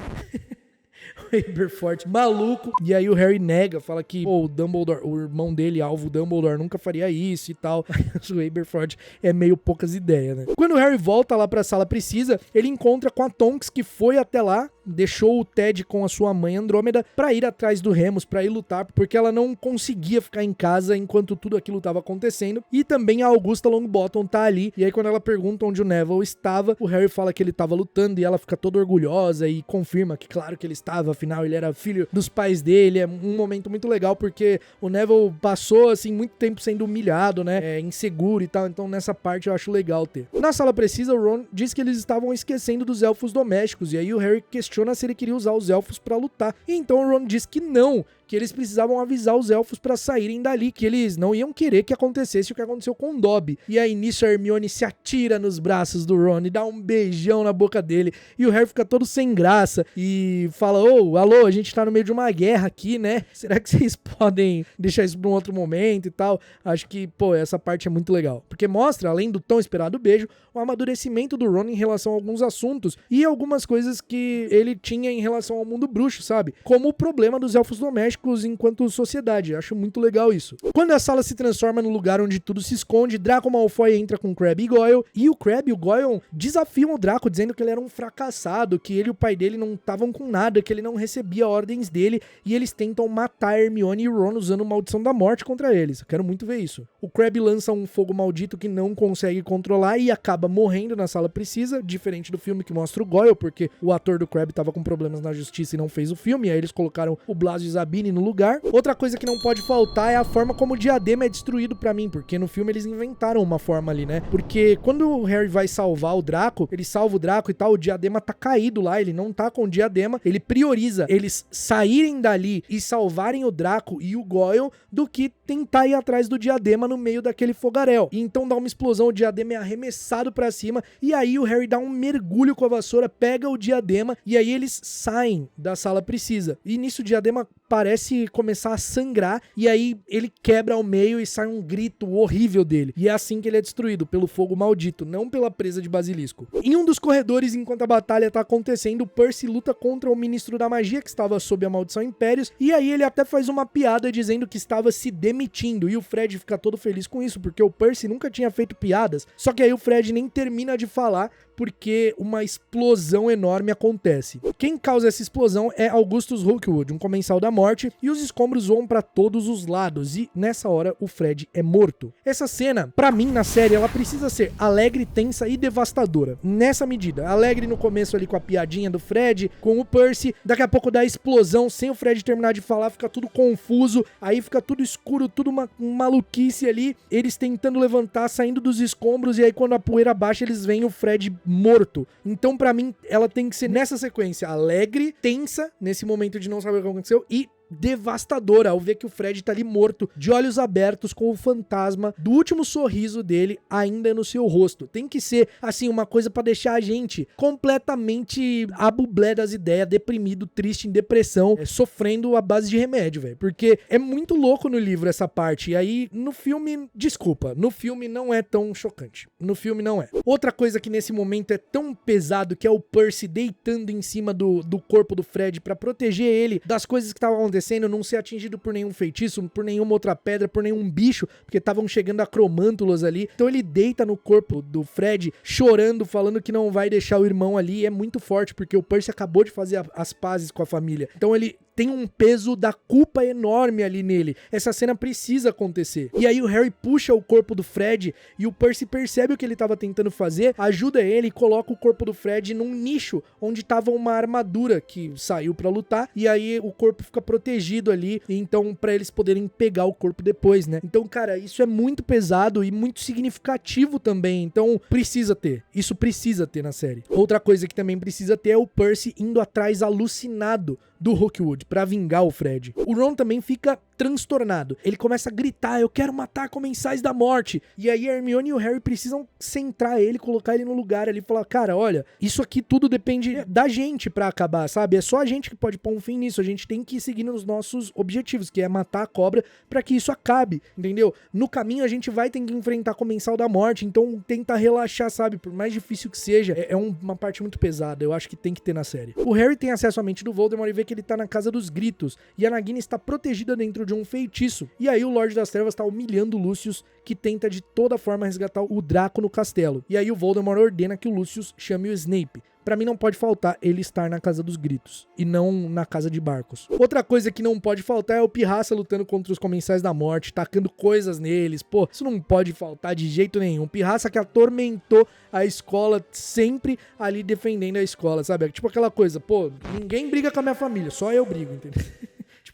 [SPEAKER 1] O Aberforth maluco. E aí o Harry nega, fala que o Dumbledore, o irmão dele, Alvo Dumbledore, nunca faria isso e tal. O Aberforth é meio poucas ideias, né? Quando o Harry volta lá pra Sala Precisa, ele encontra com a Tonks, que foi até lá, deixou o Ted com a sua mãe Andrômeda pra ir atrás do Remus, pra ir lutar, porque ela não conseguia ficar em casa enquanto tudo aquilo tava acontecendo. E também a Augusta Longbottom tá ali, e aí quando ela pergunta onde o Neville estava, o Harry fala que ele tava lutando, e ela fica toda orgulhosa e confirma que claro que ele estava, afinal ele era filho dos pais dele. É um momento muito legal, porque o Neville passou assim muito tempo sendo humilhado, né, inseguro e tal, então nessa parte eu acho legal ter. Na Sala Precisa, o Ron diz que eles estavam esquecendo dos elfos domésticos, e aí o Harry questiona se ele queria usar os elfos pra lutar. E então o Ron diz que não, que eles precisavam avisar os elfos pra saírem dali, que eles não iam querer que acontecesse o que aconteceu com o Dobby. E aí nisso a Hermione se atira nos braços do Ron e dá um beijão na boca dele, e o Harry fica todo sem graça e fala: alô, a gente tá no meio de uma guerra aqui, né? Será que vocês podem deixar isso pra um outro momento e tal? Acho que, essa parte é muito legal, porque mostra, além do tão esperado beijo, o amadurecimento do Ron em relação a alguns assuntos e algumas coisas que ele tinha em relação ao mundo bruxo, sabe? Como o problema dos elfos domésticos enquanto sociedade. Acho muito legal isso. Quando a sala se transforma no lugar onde tudo se esconde, Draco Malfoy entra com Crabbe e Goyle, e o Crabbe e o Goyle desafiam o Draco, dizendo que ele era um fracassado, que ele e o pai dele não estavam com nada, que ele não recebia ordens dele, e eles tentam matar Hermione e Ron usando Maldição da Morte contra eles. Eu quero muito ver isso. O Crabbe lança um fogo maldito que não consegue controlar e acaba morrendo na Sala Precisa, diferente do filme que mostra o Goyle, porque o ator do Crabbe tava com problemas na justiça e não fez o filme, e aí eles colocaram o Blasio Zabini no lugar. Outra coisa que não pode faltar é a forma como o diadema é destruído pra mim, porque no filme eles inventaram uma forma ali, né? Porque quando o Harry vai salvar o Draco, ele salva o Draco e tal, o diadema tá caído lá, ele não tá com o diadema, ele prioriza eles saírem dali e salvarem o Draco e o Goyle do que tentar ir atrás do diadema no meio daquele fogaréu. E então dá uma explosão, o diadema é arremessado pra cima, e aí o Harry dá um mergulho com a vassoura, pega o diadema, e aí eles saem da Sala Precisa. E nisso o diadema parece parece começar a sangrar, e aí ele quebra ao meio e sai um grito horrível dele. E é assim que ele é destruído, pelo fogo maldito, não pela presa de basilisco. Em um dos corredores, enquanto a batalha tá acontecendo, Percy luta contra o ministro da magia, que estava sob a maldição Impérios, e aí ele até faz uma piada dizendo que estava se demitindo, e o Fred fica todo feliz com isso, porque o Percy nunca tinha feito piadas, só que aí o Fred nem termina de falar, porque uma explosão enorme acontece. Quem causa essa explosão é Augustus Rookwood, um comensal da morte, e os escombros voam pra todos os lados, e nessa hora o Fred é morto. Essa cena, pra mim, na série, ela precisa ser alegre, tensa e devastadora. Nessa medida, alegre no começo ali com a piadinha do Fred, com o Percy, daqui a pouco dá a explosão, sem o Fred terminar de falar, fica tudo confuso, aí fica tudo escuro, tudo uma maluquice ali, eles tentando levantar, saindo dos escombros, e aí quando a poeira baixa, eles veem o Fred morto. Então, pra mim, ela tem que ser nessa sequência alegre, tensa, nesse momento de não saber o que aconteceu, e devastadora ao ver que o Fred tá ali morto, de olhos abertos, com o fantasma do último sorriso dele ainda no seu rosto. Tem que ser, assim, uma coisa pra deixar a gente completamente a bublé das ideias, deprimido, triste, em depressão, sofrendo à base de remédio, velho. Porque é muito louco no livro essa parte, e aí no filme, desculpa, no filme não é tão chocante. No filme não é. Outra coisa que nesse momento é tão pesado, que é o Percy deitando em cima do corpo do Fred pra proteger ele das coisas que estavam acontecendo, não ser atingido por nenhum feitiço, por nenhuma outra pedra, por nenhum bicho, porque estavam chegando acromântulas ali. Então ele deita no corpo do Fred, chorando, falando que não vai deixar o irmão ali. E é muito forte, porque o Percy acabou de fazer as pazes com a família. Então ele tem um peso da culpa enorme ali nele. Essa cena precisa acontecer. E aí o Harry puxa o corpo do Fred e o Percy percebe o que ele estava tentando fazer, ajuda ele e coloca o corpo do Fred num nicho onde tava uma armadura que saiu pra lutar, e aí o corpo fica protegido ali, então pra eles poderem pegar o corpo depois, né? Então, cara, isso é muito pesado e muito significativo também, então precisa ter. Isso precisa ter na série. Outra coisa que também precisa ter é o Percy indo atrás alucinado do Rookwood pra vingar o Fred. O Ron também fica transtornado. Ele começa a gritar: eu quero matar comensais da morte. E aí a Hermione e o Harry precisam centrar ele, colocar ele no lugar ali e falar: cara, olha, isso aqui tudo depende da gente pra acabar, sabe? É só a gente que pode pôr um fim nisso. A gente tem que ir seguindo os nossos objetivos, que é matar a cobra pra que isso acabe, entendeu? No caminho a gente vai ter que enfrentar comensal da morte, então tenta relaxar, sabe? Por mais difícil que seja, é uma parte muito pesada. Eu acho que tem que ter na série. O Harry tem acesso à mente do Voldemort e vê que ele tá na Casa dos Gritos, e a Nagini está protegida dentro de um feitiço. E aí o Lorde das Trevas tá humilhando o Lucius, que tenta de toda forma resgatar o Draco no castelo. E aí o Voldemort ordena que o Lucius chame o Snape. Pra mim não pode faltar ele estar na Casa dos Gritos e não na Casa de Barcos. Outra coisa que não pode faltar é o Pirraça lutando contra os Comensais da Morte, tacando coisas neles. Pô, isso não pode faltar de jeito nenhum. Pirraça que atormentou a escola, sempre ali defendendo a escola, sabe? Tipo aquela coisa, pô, ninguém briga com a minha família, só eu brigo, entendeu?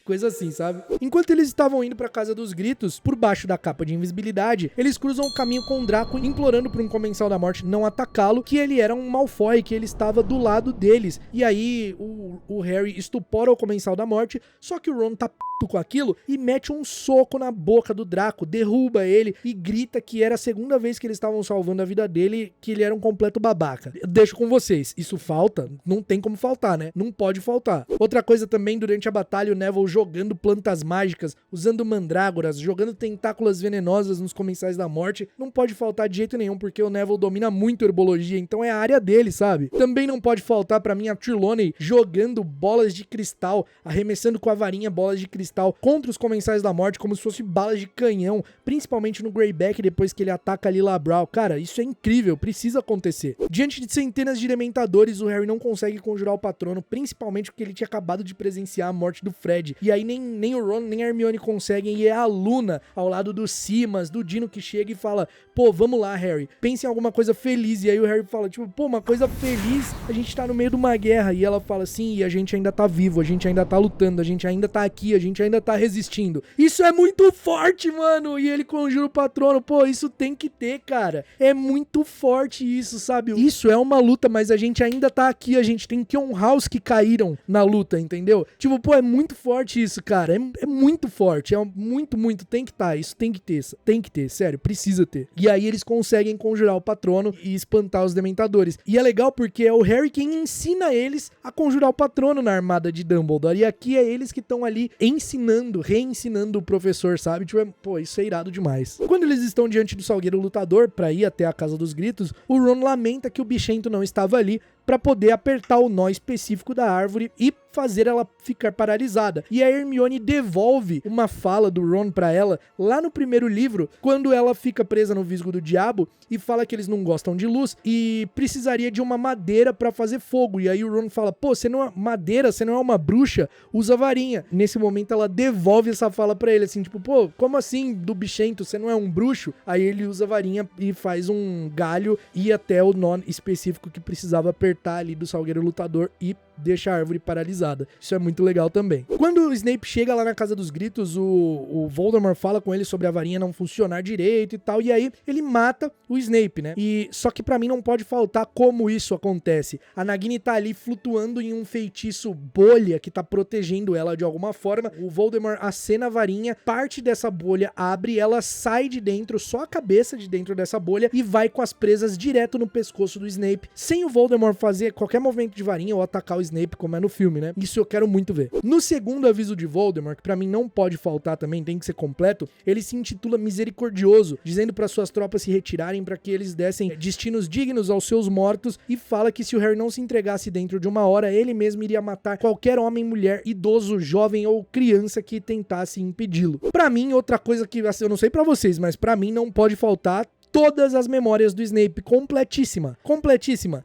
[SPEAKER 1] Coisa assim, sabe? Enquanto eles estavam indo pra Casa dos Gritos, por baixo da capa de invisibilidade, eles cruzam o caminho com o Draco, implorando por um Comensal da Morte não atacá-lo, que ele era um Malfoy, que ele estava do lado deles. E aí o Harry estupora o Comensal da Morte, só que o Ron tá com aquilo e mete um soco na boca do Draco, derruba ele e grita que era a segunda vez que eles estavam salvando a vida dele, que ele era um completo babaca. Eu deixo com vocês, isso falta? Não tem como faltar, né? Não pode faltar. Outra coisa também, durante a batalha, o Neville jogando plantas mágicas, usando mandrágoras, jogando tentáculas venenosas nos Comensais da Morte, não pode faltar de jeito nenhum, porque o Neville domina muito herbologia, então é a área dele, sabe? Também não pode faltar pra mim a Trelawney jogando bolas de cristal, arremessando com a varinha bolas de cristal contra os Comensais da Morte, como se fosse balas de canhão, principalmente no Greyback, depois que ele ataca a Lila Brown. Cara, isso é incrível, precisa acontecer. Diante de centenas de dementadores, o Harry não consegue conjurar o patrono, principalmente porque ele tinha acabado de presenciar a morte do Fred. E aí nem o Ron, nem a Hermione conseguem, e é a Luna, ao lado do Simas, do Dino, que chega e fala: pô, vamos lá, Harry, pense em alguma coisa feliz. E aí o Harry fala, tipo, pô, uma coisa feliz, a gente tá no meio de uma guerra. E ela fala, sim, e a gente ainda tá vivo, a gente ainda tá lutando, a gente ainda tá aqui, a gente ainda tá resistindo. Isso é muito forte, mano. E ele conjura o patrono. Pô, isso tem que ter, cara. É muito forte isso, sabe? Isso é uma luta, mas a gente ainda tá aqui, a gente tem que honrar os que caíram na luta, entendeu? Tipo, pô, é muito forte exatamente isso, cara. É muito forte, muito, tem que estar, isso tem que ter, sério, precisa ter. E aí eles conseguem conjurar o patrono e espantar os dementadores. E é legal porque é o Harry quem ensina eles a conjurar o patrono na armada de Dumbledore. E aqui é eles que estão ali reensinando o professor, sabe? Tipo, pô, isso é irado demais. Quando eles estão diante do Salgueiro Lutador pra ir até a Casa dos Gritos, o Ron lamenta que o bichento não estava ali pra poder apertar o nó específico da árvore e fazer ela ficar paralisada. E a Hermione devolve uma fala do Ron pra ela lá no primeiro livro, quando ela fica presa no Visgo do Diabo e fala que eles não gostam de luz e precisaria de uma madeira pra fazer fogo. E aí o Ron fala, pô, você não é madeira, você não é uma bruxa, usa varinha. Nesse momento ela devolve essa fala pra ele, assim, tipo, pô, como assim do bichento, você não é um bruxo? Aí ele usa a varinha e faz um galho e até o nó específico que precisava apertar ali do Salgueiro Lutador e deixa a árvore paralisada. Isso é muito legal também. Quando o Snape chega lá na Casa dos Gritos, o Voldemort fala com ele sobre a varinha não funcionar direito e tal, e aí ele mata o Snape, né? E só que pra mim não pode faltar como isso acontece. A Nagini tá ali flutuando em um feitiço bolha que tá protegendo ela de alguma forma. O Voldemort acena a varinha, parte dessa bolha abre, ela sai de dentro, só a cabeça de dentro dessa bolha e vai com as presas direto no pescoço do Snape, sem o Voldemort fazer qualquer movimento de varinha ou atacar o Snape, como é no filme, né? Isso eu quero muito ver. No segundo aviso de Voldemort, que pra mim não pode faltar também, tem que ser completo, ele se intitula Misericordioso, dizendo para suas tropas se retirarem para que eles dessem destinos dignos aos seus mortos e fala que se o Harry não se entregasse dentro de 1 hora, ele mesmo iria matar qualquer homem, mulher, idoso, jovem ou criança que tentasse impedi-lo. Pra mim, outra coisa que, assim, eu não sei pra vocês, mas pra mim não pode faltar todas as memórias do Snape, completíssima.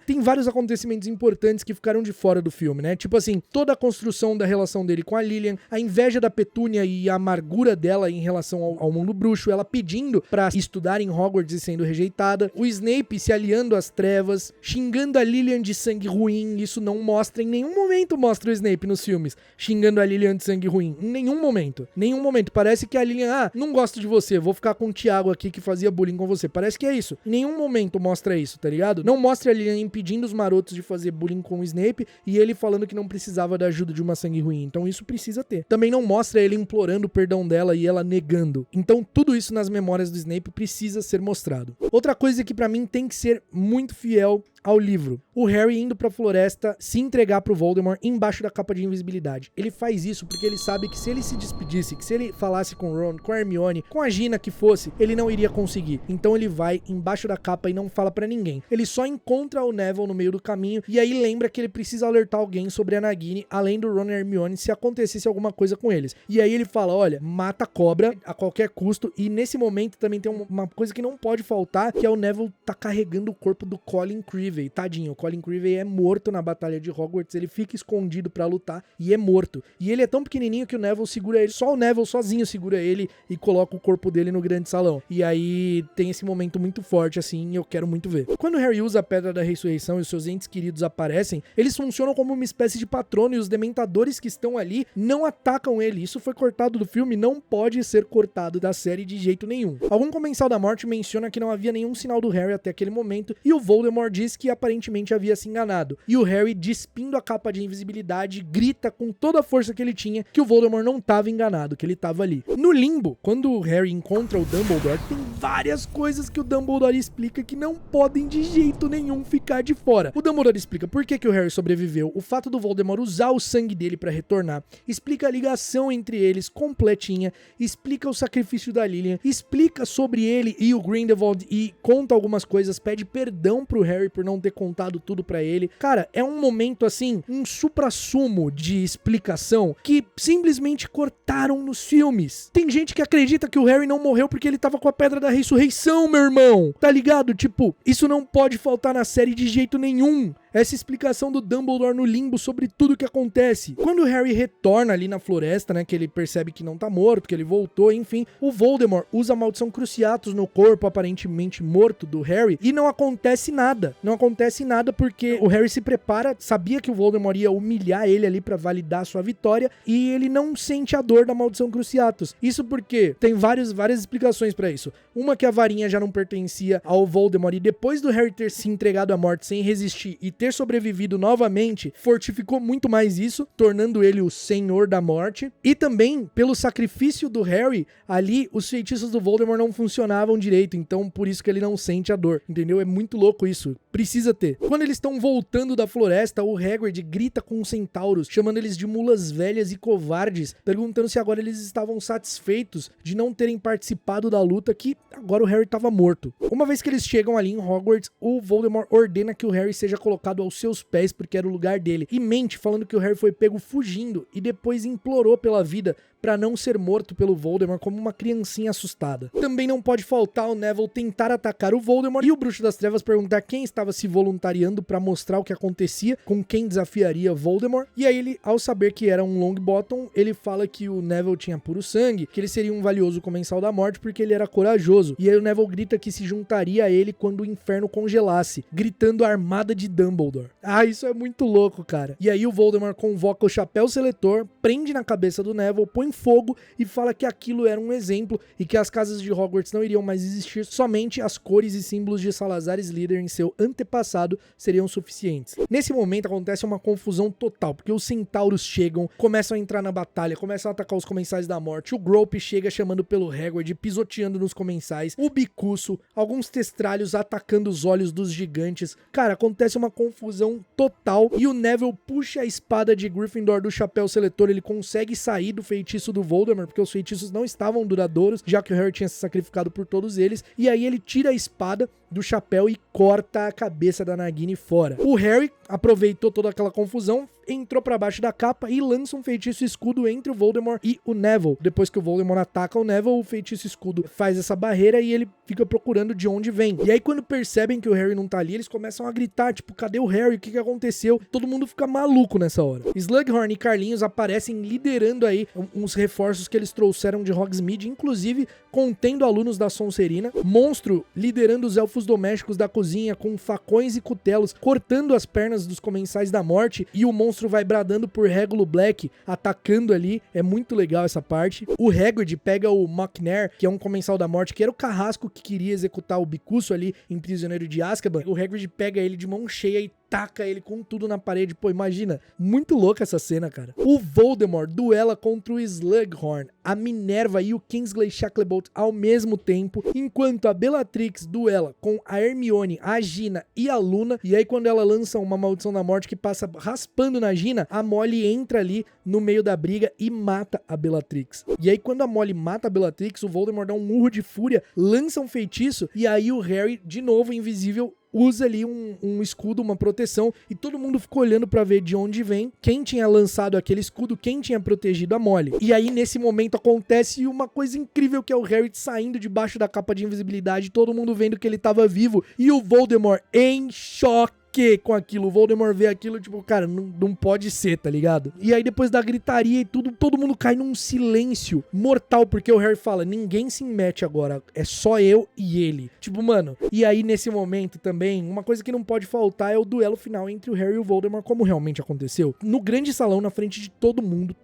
[SPEAKER 1] Tem vários acontecimentos importantes que ficaram de fora do filme, né? Tipo assim, toda a construção da relação dele com a Lilian, a inveja da Petúnia e a amargura dela em relação ao mundo bruxo, ela pedindo pra estudar em Hogwarts e sendo rejeitada, o Snape se aliando às trevas, xingando a Lilian de sangue ruim, isso não mostra, em nenhum momento mostra o Snape nos filmes, xingando a Lilian de sangue ruim, em nenhum momento, parece que a Lilian, não gosto de você, vou ficar com o Tiago aqui que fazia bullying com você. Parece que é isso. Em nenhum momento mostra isso, tá ligado? Não mostra ele impedindo os marotos de fazer bullying com o Snape e ele falando que não precisava da ajuda de uma sangue ruim. Então isso precisa ter. Também não mostra ele implorando o perdão dela e ela negando. Então tudo isso nas memórias do Snape precisa ser mostrado. Outra coisa que pra mim tem que ser muito fiel ao livro. O Harry indo pra floresta se entregar pro Voldemort embaixo da capa de invisibilidade. Ele faz isso porque ele sabe que se ele se despedisse, que se ele falasse com o Ron, com a Hermione, com a Gina que fosse, ele não iria conseguir. Então ele vai embaixo da capa e não fala pra ninguém. Ele só encontra o Neville no meio do caminho e aí lembra que ele precisa alertar alguém sobre a Nagini, além do Ron e a Hermione, se acontecesse alguma coisa com eles. E aí ele fala, olha, mata a cobra a qualquer custo. E nesse momento também tem uma coisa que não pode faltar, que é o Neville tá carregando o corpo do Colin Creevey. Tadinho, o Colin Creevey é morto na batalha de Hogwarts, ele fica escondido pra lutar e é morto. E ele é tão pequenininho que o Neville segura ele, só o Neville sozinho segura ele e coloca o corpo dele no grande salão. E aí tem esse momento muito forte assim, e eu quero muito ver. Quando o Harry usa a Pedra da Ressurreição e os seus entes queridos aparecem, eles funcionam como uma espécie de patrono e os dementadores que estão ali não atacam ele. Isso foi cortado do filme, não pode ser cortado da série de jeito nenhum. Algum comensal da morte menciona que não havia nenhum sinal do Harry até aquele momento e o Voldemort diz que aparentemente havia se enganado. E o Harry, despindo a capa de invisibilidade, grita com toda a força que ele tinha que o Voldemort não estava enganado, que ele estava ali. No limbo, quando o Harry encontra o Dumbledore, tem várias coisas que o Dumbledore explica que não podem de jeito nenhum ficar de fora. O Dumbledore explica por que o Harry sobreviveu, o fato do Voldemort usar o sangue dele para retornar, explica a ligação entre eles completinha, explica o sacrifício da Lilian, explica sobre ele e o Grindelwald e conta algumas coisas, pede perdão pro Harry por não ter contado tudo pra ele. Cara, é um momento assim, um suprassumo de explicação que simplesmente cortaram nos filmes. Tem gente que acredita que o Harry não morreu porque ele tava com a Pedra da Ressurreição, meu irmão. Tá ligado? Tipo, isso não pode faltar na série de jeito nenhum. Essa explicação do Dumbledore no limbo sobre tudo que acontece. Quando o Harry retorna ali na floresta, né, que ele percebe que não tá morto, que ele voltou, enfim, o Voldemort usa a maldição Cruciatus no corpo aparentemente morto do Harry e não acontece nada. Não acontece nada porque o Harry se prepara, sabia que o Voldemort ia humilhar ele ali pra validar a sua vitória e ele não sente a dor da maldição Cruciatus. Isso porque tem várias explicações pra isso. Uma que a varinha já não pertencia ao Voldemort e depois do Harry ter se entregado à morte sem resistir e ter sobrevivido novamente fortificou muito mais isso, tornando ele o Senhor da Morte. E também, pelo sacrifício do Harry, ali os feitiços do Voldemort não funcionavam direito, então por isso que ele não sente a dor, entendeu? É muito louco isso, precisa ter. Quando eles estão voltando da floresta, o Hagrid grita com os centauros, chamando eles de mulas velhas e covardes, perguntando se agora eles estavam satisfeitos de não terem participado da luta, que agora o Harry estava morto. Uma vez que eles chegam ali em Hogwarts, o Voldemort ordena que o Harry seja colocado aos seus pés, porque era o lugar dele, e mente falando que o Harry foi pego fugindo e depois implorou pela vida pra não ser morto pelo Voldemort como uma criancinha assustada. Também não pode faltar o Neville tentar atacar o Voldemort e o Bruxo das Trevas perguntar quem estava se voluntariando pra mostrar o que acontecia com quem desafiaria Voldemort. E aí ele, ao saber que era um Longbottom, ele fala que o Neville tinha puro sangue, que ele seria um valioso comensal da morte porque ele era corajoso. E aí o Neville grita que se juntaria a ele quando o inferno congelasse, gritando a armada de Dumbledore. Ah, isso é muito louco, cara. E aí o Voldemort convoca o Chapéu Seletor, prende na cabeça do Neville, põe fogo e fala que aquilo era um exemplo e que as casas de Hogwarts não iriam mais existir, somente as cores e símbolos de Salazar Slytherin, seu antepassado, seriam suficientes. Nesse momento acontece uma confusão total, porque os centauros chegam, começam a entrar na batalha, começam a atacar os comensais da morte, o Grope chega chamando pelo Hagrid, pisoteando nos comensais, o Bicuço, alguns testralhos atacando os olhos dos gigantes. Cara, acontece uma confusão total e o Neville puxa a espada de Gryffindor do Chapéu Seletor, ele consegue sair do feitiço do Voldemort, porque os feitiços não estavam duradouros, já que o Harry tinha se sacrificado por todos eles, e aí ele tira a espada do chapéu e corta a cabeça da Nagini fora. O Harry aproveitou toda aquela confusão, entrou pra baixo da capa e lança um feitiço escudo entre o Voldemort e o Neville. Depois que o Voldemort ataca o Neville, o feitiço escudo faz essa barreira e ele fica procurando de onde vem. E aí quando percebem que o Harry não tá ali, eles começam a gritar, tipo, cadê o Harry? O que aconteceu? Todo mundo fica maluco nessa hora. Slughorn e Carlinhos aparecem liderando aí uns reforços que eles trouxeram de Hogsmeade, inclusive contendo alunos da Sonserina. Monstro liderando os elfos domésticos da cozinha com facões e cutelos, cortando as pernas dos comensais da morte, e o monstro vai bradando por Regulus Black, atacando ali. É muito legal essa parte. O Hagrid pega o Macnair, que é um comensal da morte, que era o carrasco que queria executar o Bicuço ali em Prisioneiro de Azkaban. O Hagrid pega ele de mão cheia e taca ele com tudo na parede. Pô, imagina. Muito louca essa cena, cara. O Voldemort duela contra o Slughorn, a Minerva e o Kingsley Shacklebolt ao mesmo tempo, enquanto a Bellatrix duela com a Hermione, a Gina e a Luna. E aí quando ela lança uma maldição da morte que passa raspando na Gina, a Molly entra ali no meio da briga e mata a Bellatrix. E aí quando a Molly mata a Bellatrix, o Voldemort dá um murro de fúria, lança um feitiço e aí o Harry, de novo invisível, usa ali um escudo, uma proteção, e todo mundo ficou olhando pra ver de onde vem, quem tinha lançado aquele escudo, quem tinha protegido a Molly. E aí nesse momento acontece uma coisa incrível, que é o Harry saindo debaixo da capa de invisibilidade, todo mundo vendo que ele tava vivo, e o Voldemort em choque com aquilo. O Voldemort vê aquilo, tipo, cara, não pode ser, tá ligado? E aí depois da gritaria e tudo, todo mundo cai num silêncio mortal, porque o Harry fala, ninguém se mete agora, é só eu e ele. Tipo, mano, e aí nesse momento também, uma coisa que não pode faltar é o duelo final entre o Harry e o Voldemort, como realmente aconteceu. No grande salão, na frente de todo mundo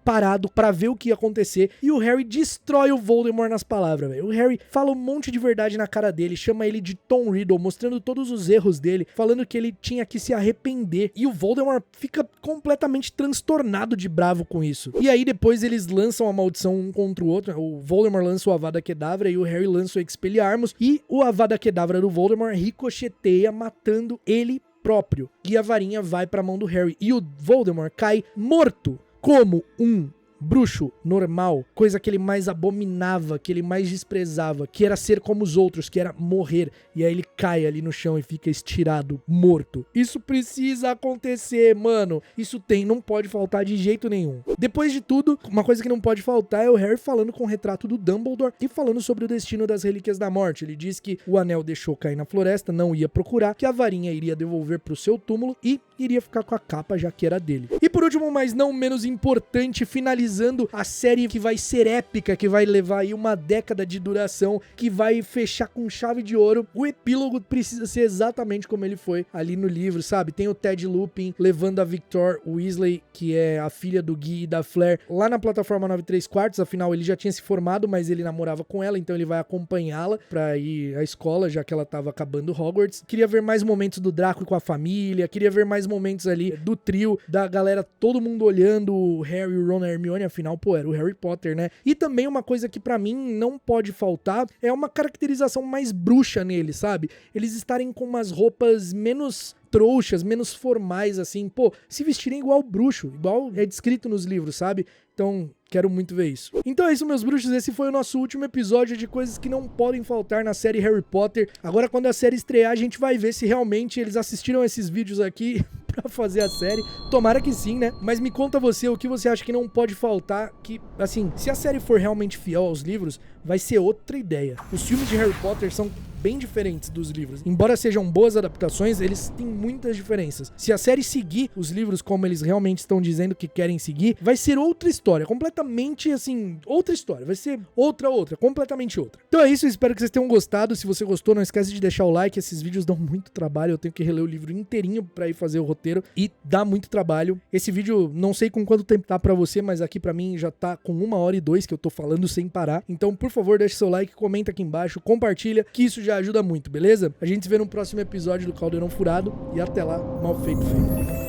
[SPEAKER 1] parado pra ver o que ia acontecer, e o Harry destrói o Voldemort nas palavras, velho. O Harry fala um monte de verdade na cara dele, chama ele de Tom Riddle, mostrando todos os erros dele, falando que ele tinha que se arrepender, e o Voldemort fica completamente transtornado de bravo com isso. E aí depois eles lançam a maldição um contra o outro, o Voldemort lança o Avada Kedavra e o Harry lança o Expelliarmus, e o Avada Kedavra do Voldemort ricocheteia, matando ele próprio, e a varinha vai pra mão do Harry, e o Voldemort cai morto, como um bruxo normal, coisa que ele mais abominava, que ele mais desprezava, que era ser como os outros, que era morrer, e aí ele cai ali no chão e fica estirado, morto. Isso precisa acontecer, mano. Isso não pode faltar de jeito nenhum. Depois de tudo, uma coisa que não pode faltar é o Harry falando com o retrato do Dumbledore e falando sobre o destino das Relíquias da Morte. Ele diz que o anel deixou cair na floresta, não ia procurar, que a varinha iria devolver pro seu túmulo e iria ficar com a capa, já que era dele. E por último, mas não menos importante, finalizando finalizando a série que vai ser épica, que vai levar aí uma década de duração, que vai fechar com chave de ouro. O epílogo precisa ser exatamente como ele foi ali no livro, sabe? Tem o Ted Lupin levando a Victor Weasley, que é a filha do Guy e da Flair, lá na plataforma 9 3/4, afinal ele já tinha se formado, mas ele namorava com ela, então ele vai acompanhá-la pra ir à escola, já que ela tava acabando Hogwarts. Queria ver mais momentos do Draco com a família, queria ver mais momentos ali do trio, da galera, todo mundo olhando o Harry, o Ron e a Hermione, afinal, pô, era o Harry Potter, né? E também uma coisa que pra mim não pode faltar é uma caracterização mais bruxa nele, sabe? Eles estarem com umas roupas menos trouxas, menos formais, assim, pô, se vestirem igual bruxo, igual é descrito nos livros, sabe? Então, quero muito ver isso. Então é isso, meus bruxos, esse foi o nosso último episódio de coisas que não podem faltar na série Harry Potter. Agora, quando a série estrear, a gente vai ver se realmente eles assistiram esses vídeos aqui pra fazer a série. Tomara que sim, né? Mas me conta você, o que você acha que não pode faltar, que, assim, se a série for realmente fiel aos livros, vai ser outra ideia. Os filmes de Harry Potter são bem diferentes dos livros. Embora sejam boas adaptações, eles têm muitas diferenças. Se a série seguir os livros como eles realmente estão dizendo que querem seguir, vai ser outra história, completamente, assim, outra história. Vai ser outra, completamente outra. Então é isso, eu espero que vocês tenham gostado. Se você gostou, não esquece de deixar o like. Esses vídeos dão muito trabalho, eu tenho que reler o livro inteirinho pra ir fazer o roteiro e dá muito trabalho. Esse vídeo, não sei com quanto tempo tá pra você, mas aqui pra mim já tá com 1h02 que eu tô falando sem parar. Então, por favor, deixe seu like, comenta aqui embaixo, compartilha, que isso já ajuda muito, beleza? A gente se vê no próximo episódio do Caldeirão Furado e até lá, mal feito, feito.